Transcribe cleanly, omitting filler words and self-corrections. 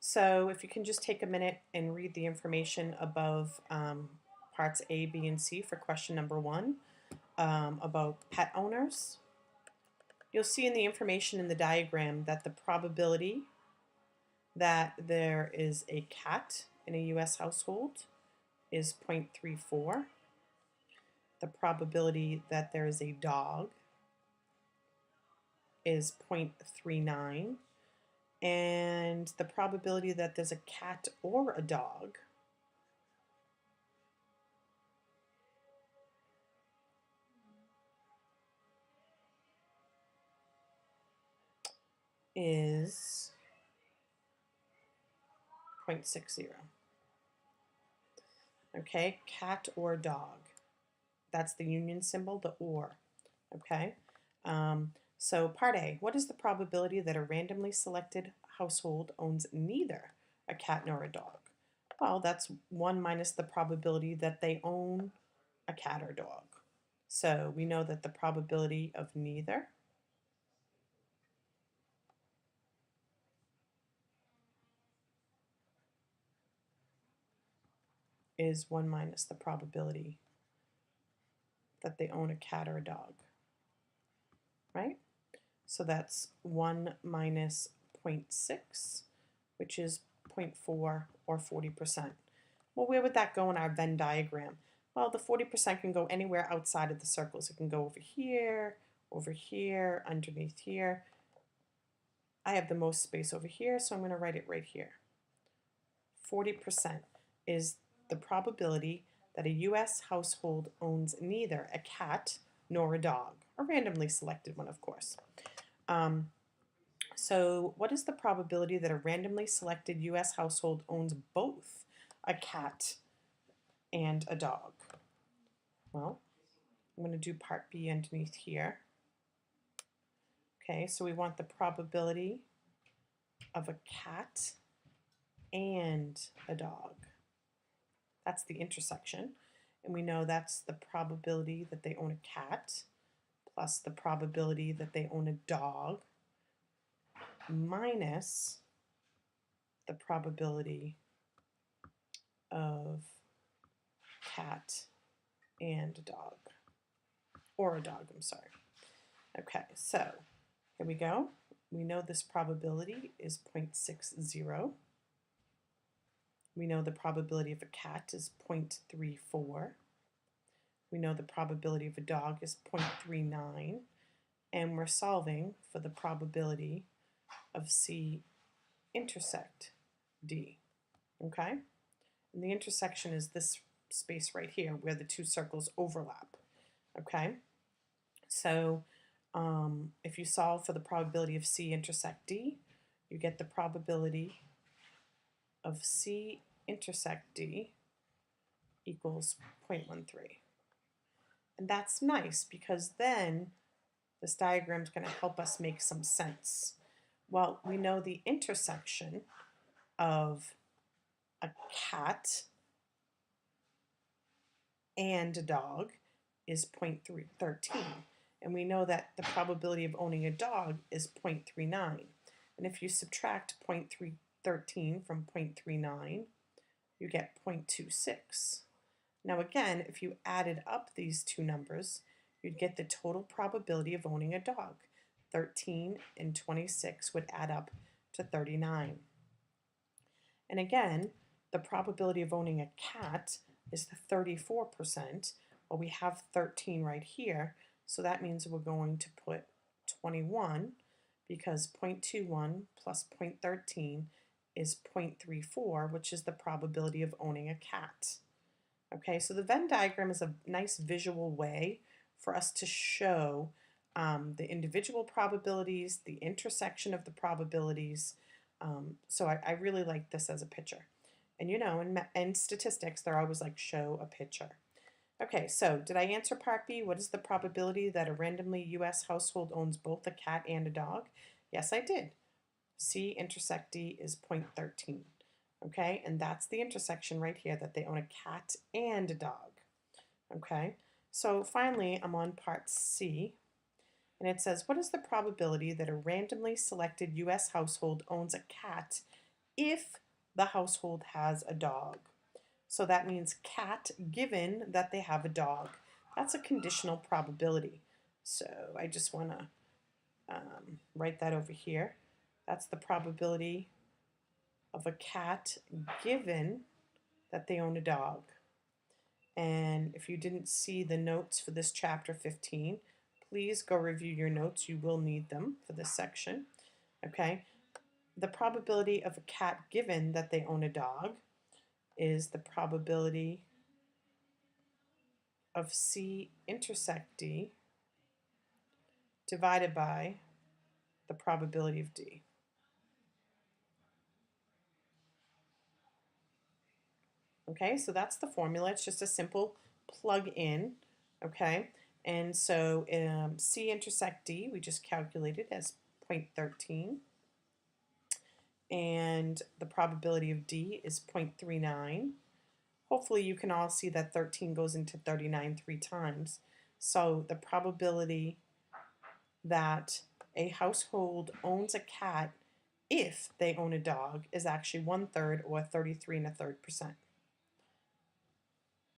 So if you can just take a minute and read the information above parts A, B, and C for question number 1 about pet owners. You'll see in the information in the diagram that the probability that there is a cat in a U.S. household is 0.34. The probability that there is a dog is 0.39. And the probability that there's a cat or a dog is 0.60. Okay, cat or dog. That's the union symbol, the or. Okay, so part A, what is the probability that a randomly selected household owns neither a cat nor a dog? Well, that's 1 minus the probability that they own a cat or dog. So we know that the probability of neither is 1 minus the probability that they own a cat or a dog, right? So that's 1 minus 0.6, which is 0.4 or 40%. Well, where would that go in our Venn diagram? Well, the 40% can go anywhere outside of the circles. It can go over here, underneath here. I have the most space over here, so I'm going to write it right here. 40% is the probability that a U.S. household owns neither a cat nor a dog, a randomly selected one, of course. So what is the probability that a randomly selected U.S. household owns both a cat and a dog? Well, I'm going to do part B underneath here. Okay, so we want the probability of a cat and a dog. That's the intersection. And we know that's the probability that they own a cat plus the probability that they own a dog minus the probability of cat and a dog. Or a dog, I'm sorry. Okay, so here we go. We know this probability is 0.60. We know the probability of a cat is 0.34. We know the probability of a dog is 0.39. And we're solving for the probability of C intersect D. Okay? And the intersection is this space right here where the two circles overlap. Okay? So if you solve for the probability of C intersect D, you get the probability of C intersect D equals 0.13. And that's nice because then this diagram is going to help us make some sense. Well, we know the intersection of a cat and a dog is 0.13. And we know that the probability of owning a dog is 0.39. And if you subtract 0.13 from 0.39, you get 0.26. Now again, if you added up these two numbers, you'd get the total probability of owning a dog. 13 and 26 would add up to 39. And again, the probability of owning a cat is the 34%. Well, we have 13 right here, so that means we're going to put 21 because 0.21 plus 0.13 is 0.34, which is the probability of owning a cat. Okay, so the Venn diagram is a nice visual way for us to show the individual probabilities, the intersection of the probabilities. So I really like this as a picture. And you know, in statistics, they're always like show a picture. Okay, so did I answer part B? What is the probability that a randomly U.S. household owns both a cat and a dog? Yes, I did. C intersect D is 0.13. Okay, and that's the intersection right here, that they own a cat and a dog. Okay, so finally I'm on part C, and it says, what is the probability that a randomly selected U.S. household owns a cat if the household has a dog. So that means cat given that they have a dog. That's a conditional probability. So I just want to write that over here. That's the probability of a cat given that they own a dog. And if you didn't see the notes for this chapter 15, please go review your notes. You will need them for this section. Okay, the probability of a cat given that they own a dog is the probability of C intersect D divided by the probability of D. Okay, so that's the formula. It's just a simple plug in. Okay, and so C intersect D we just calculated as 0.13. And the probability of D is 0.39. Hopefully you can all see that 13 goes into 39 3 times. So the probability that a household owns a cat if they own a dog is actually 1/3 or 33 1/3%.